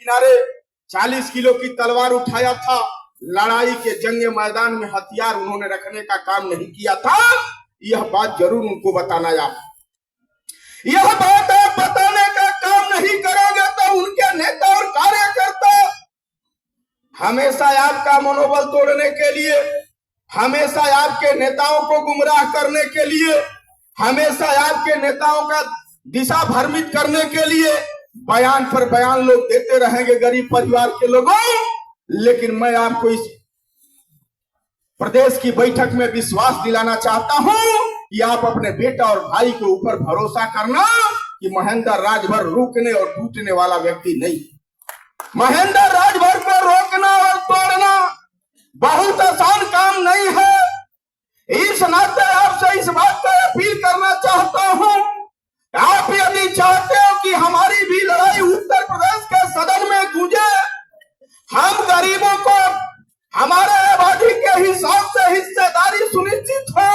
किनारे 40 किलो की तलवार उठाया था। लड़ाई के जंग मैदान में हथियार उन्होंने रखने का काम नहीं किया था। यह बात जरूर उनको बताना। आप यह बात आप बताने का काम नहीं करोगे तो उनके नेता और कार्यकर्ता हमेशा आपका मनोबल तोड़ने के लिए, हमेशा आपके नेताओं को गुमराह करने के लिए, हमेशा आपके नेताओं का दिशा भ्रमित करने के लिए बयान पर बयान लोग देते रहेंगे, गरीब परिवार के लोगों। लेकिन मैं आपको इस प्रदेश की बैठक में विश्वास दिलाना चाहता हूं कि आप अपने बेटा और भाई के ऊपर भरोसा करना कि महेंद्र राजभर रुकने और टूटने वाला व्यक्ति नहीं। महेंद्र राजभर को रोकना और तोड़ना बहुत आसान काम नहीं है। इस नाते आपसे इस बात को अपील करना चाहता हूं, आप यदि चाहते हो कि हमारी भी लड़ाई उत्तर प्रदेश के सदन में गूंजे, हम गरीबों को हमारे आबादी के हिसाब से हिस्सेदारी सुनिश्चित हो,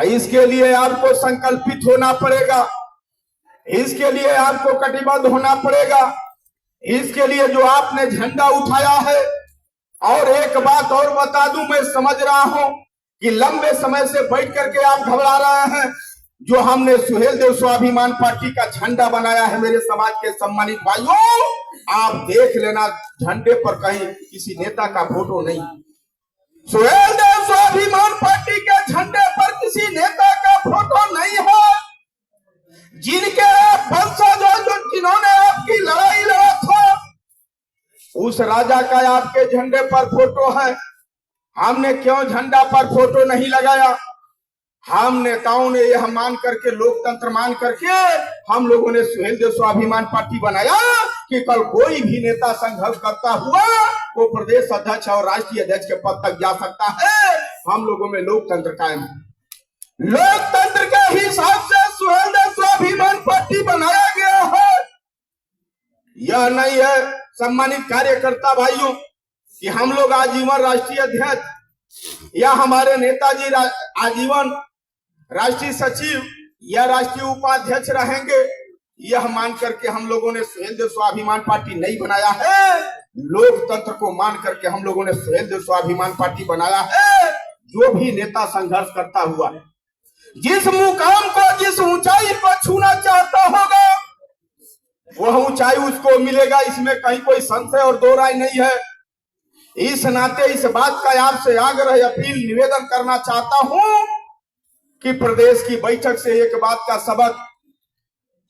इसके लिए आपको संकल्पित होना पड़ेगा, इसके लिए आपको कटिबद्ध होना पड़ेगा, इसके लिए जो आपने झंडा उठाया है। और एक बात और बता दूं, मैं समझ रहा हूं कि लंबे समय से बैठ करके आप घबरा रहे हैं। जो हमने सुहेलदेव स्वाभिमान पार्टी का झंडा बनाया है, मेरे समाज के सम्मानित भाइयों, आप देख लेना झंडे पर कहीं किसी नेता का फोटो नहीं। सुहेलदेव स्वाभिमान पार्टी के झंडे पर किसी नेता का फोटो नहीं है। जिनके वंशज जो जिन्होंने आपकी लड़ाई लड़ा था, उस राजा का आपके झंडे पर फोटो है। हमने क्यों झंडा पर फोटो नहीं लगाया? हम नेताओं ने यह मान करके, लोकतंत्र मान करके हम लोगों ने सुहेलदेव स्वाभिमान पार्टी बनाया कि कल कोई भी नेता संघर्ष करता हुआ वो प्रदेश अध्यक्ष और राष्ट्रीय अध्यक्ष के पद तक जा सकता है। हम लोगों में लोकतंत्र कायम है। लोकतंत्र के हिसाब से सुहेलदेव स्वाभिमान पार्टी बनाया गया है। यह नहीं है सम्मानित कार्यकर्ता भाइयों कि हम लोग आजीवन राष्ट्रीय अध्यक्ष या हमारे नेताजी आजीवन राष्ट्रीय सचिव या राष्ट्रीय उपाध्यक्ष रहेंगे। यह मान करके हम लोगों ने सुहेलदेव स्वाभिमान पार्टी नहीं बनाया है। लोकतंत्र को मान करके हम लोगों ने सुहेलदेव स्वाभिमान पार्टी बनाया है। जो भी नेता संघर्ष करता हुआ जिस मुकाम को, जिस ऊंचाई को छूना चाहता होगा, वह ऊंचाई उसको मिलेगा। इसमें कहीं कोई संशय और दो राय नहीं है। इस नाते इस बात का आपसे आग्रह, अपील, निवेदन करना चाहता हूं कि प्रदेश की बैठक से एक बात का सबक,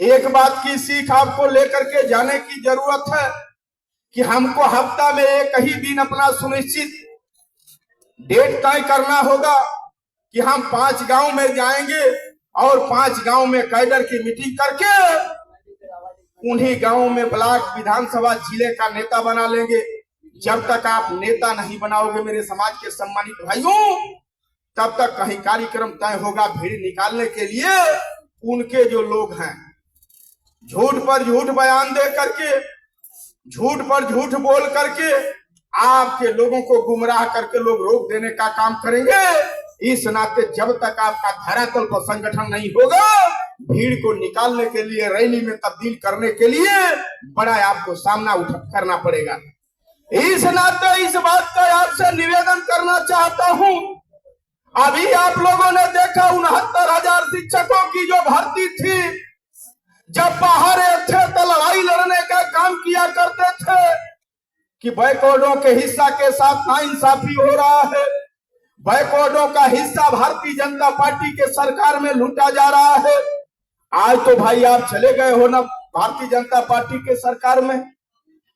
एक बात की सीख आपको लेकर के जाने की जरूरत है कि हमको हफ्ता में एक ही दिन अपना सुनिश्चित डेट तय करना होगा कि हम 5 गांव में जाएंगे और 5 गांव में कैडर की मीटिंग करके उन्हीं गांवों में ब्लॉक, विधानसभा, जिले का नेता बना लेंगे। जब तक आप नेता नहीं बनाओगे मेरे समाज के सम्मानित भाइयों, तब तक कहीं कार्यक्रम तय होगा भीड़ निकालने के लिए। उनके जो लोग हैं, झूठ पर झूठ बयान दे करके, झूठ पर झूठ बोल करके आपके लोगों को गुमराह करके लोग रोक देने का काम करेंगे। इस नाते जब तक आपका धरातल पर संगठन नहीं होगा, भीड़ को निकालने के लिए, रैली में तब्दील करने के लिए बड़ा आपको सामना करना पड़ेगा। इस नाते इस बात का आपसे निवेदन करना चाहता हूं, अभी आप लोगों ने देखा 69,000 शिक्षकों की जो भर्ती थी, जब बाहर थे तो लड़ाई लड़ने का काम किया करते थे कि बैकवर्डों के हिस्सा के साथ नाइंसाफी हो रहा है, बैकवर्डों का हिस्सा भारतीय जनता पार्टी के सरकार में लूटा जा रहा है। आज तो भाई आप चले गए हो ना भारतीय जनता पार्टी के सरकार में।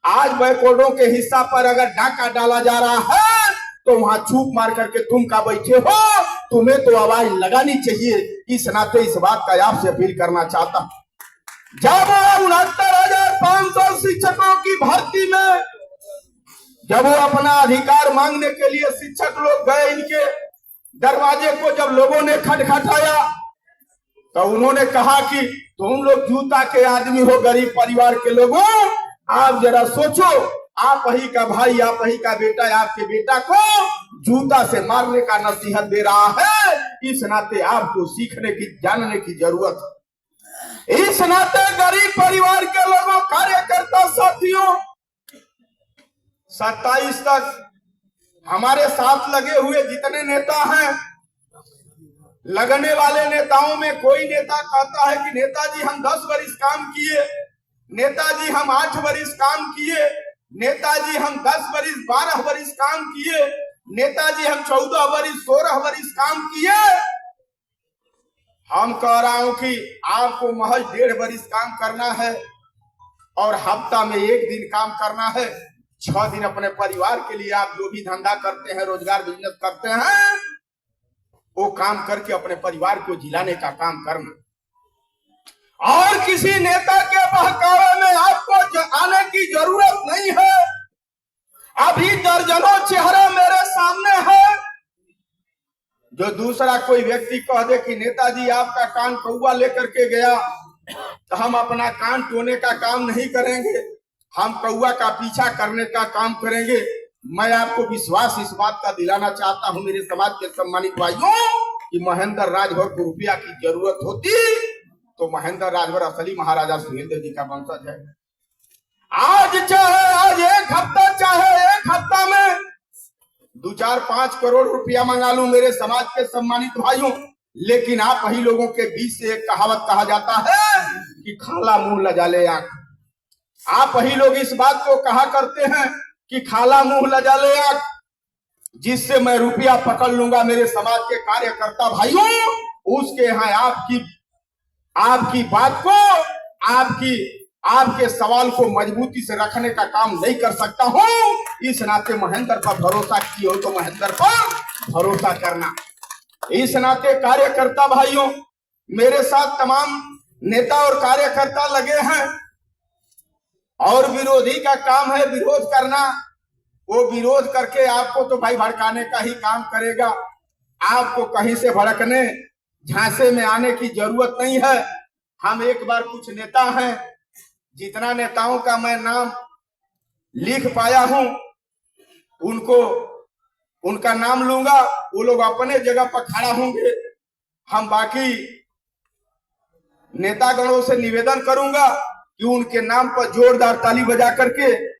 आज बैकवर्डों के हिस्सा पर अगर डाका डाला जा रहा है तो वहां चूप मार करके तुम का बैठे हो, तुम्हें तो आवाज लगानी चाहिए। इस नाते इस बात का आपसे अपील करना चाहता हूं, जब 69,500 शिक्षकों की भर्ती में जब वो अपना अधिकार मांगने के लिए शिक्षक लोग गए, इनके दरवाजे को जब लोगों ने खटखटाया तो उन्होंने कहा कि तुम लोग जूता के आदमी हो, गरीब परिवार के लोगों, आप जरा सोचो, आप ही का भाई, आप ही का बेटा, आपके बेटा को जूता से मारने का नसीहत दे रहा है। इस नाते आपको सीखने की, जानने की जरूरत है। इस नाते गरीब परिवार के लोगों, कार्यकर्ता साथियों, 27 तक हमारे साथ लगे हुए जितने नेता हैं, लगने वाले नेताओं में कोई नेता कहता है कि नेताजी हम 10 वर्ष काम किए, नेताजी हम 8 वर्ष काम किए, नेताजी हम 10 वर्ष 12 वर्ष काम किए, नेताजी हम 14 वर्ष 16 वर्ष काम किए। हम कह रहा हूं कि आपको महज 1.5 वर्ष काम करना है और हफ्ता में 1 दिन काम करना है। 6 दिन अपने परिवार के लिए आप जो भी धंधा करते हैं, रोजगार बिजनेस करते हैं, वो काम करके अपने परिवार को जिलाने का काम करना। और किसी नेता के बहकावे में आपको आने की जरूरत नहीं है। अभी दर्जनों चेहरा मेरे सामने है। जो दूसरा कोई व्यक्ति कह दे कि नेताजी आपका कान कौवा लेकर के गया, तो हम अपना कान टोने का काम नहीं करेंगे, हम कौवा का पीछा करने का काम करेंगे। मैं आपको विश्वास इस बात का दिलाना चाहता हूं मेरे समाज के सम्मानित भाइयों, कि महेंद्र राजभर को रुपया की जरूरत होती तो महेंद्र राजभर असली महाराजा सुहेलदेव जी का वंशज है। आज चाहे आज 1 हफ्ता, चाहे 1 हफ्ता में 2-4-5 करोड़ रुपया मंगा लूं मेरे समाज के सम्मानित भाइयों, लेकिन आप ही लोगों के बीच से एक कहावत कहा जाता है कि खाला मुंह लजा ले आंख। आप ही लोग इस बात को कहा करते हैं कि खाला मुंह लजा ले आंख, जिससे मैं रुपया पकड़ लूंगा मेरे समाज के कार्यकर्ता भाइयों, उसके यहाँ आपकी बात को, आपके सवाल को मजबूती से रखने का काम नहीं कर सकता हूं। इस नाते महेंद्र पर भरोसा किए हो तो महेंद्र पर भरोसा करना। इस नाते कार्यकर्ता भाइयों, मेरे साथ तमाम नेता और कार्यकर्ता लगे हैं और विरोधी का काम है विरोध करना। वो विरोध करके आपको तो भाई भड़काने का ही काम करेगा। आपको कहीं से भड़कने, झांसे में आने की जरूरत नहीं है। हम एक बार कुछ नेता हैं, जितना नेताओं का मैं नाम लिख पाया हूं, उनका नाम लूंगा, वो लोग अपने जगह पर खड़ा होंगे। हम बाकी नेतागणों से निवेदन करूंगा कि उनके नाम पर जोरदार ताली बजा करके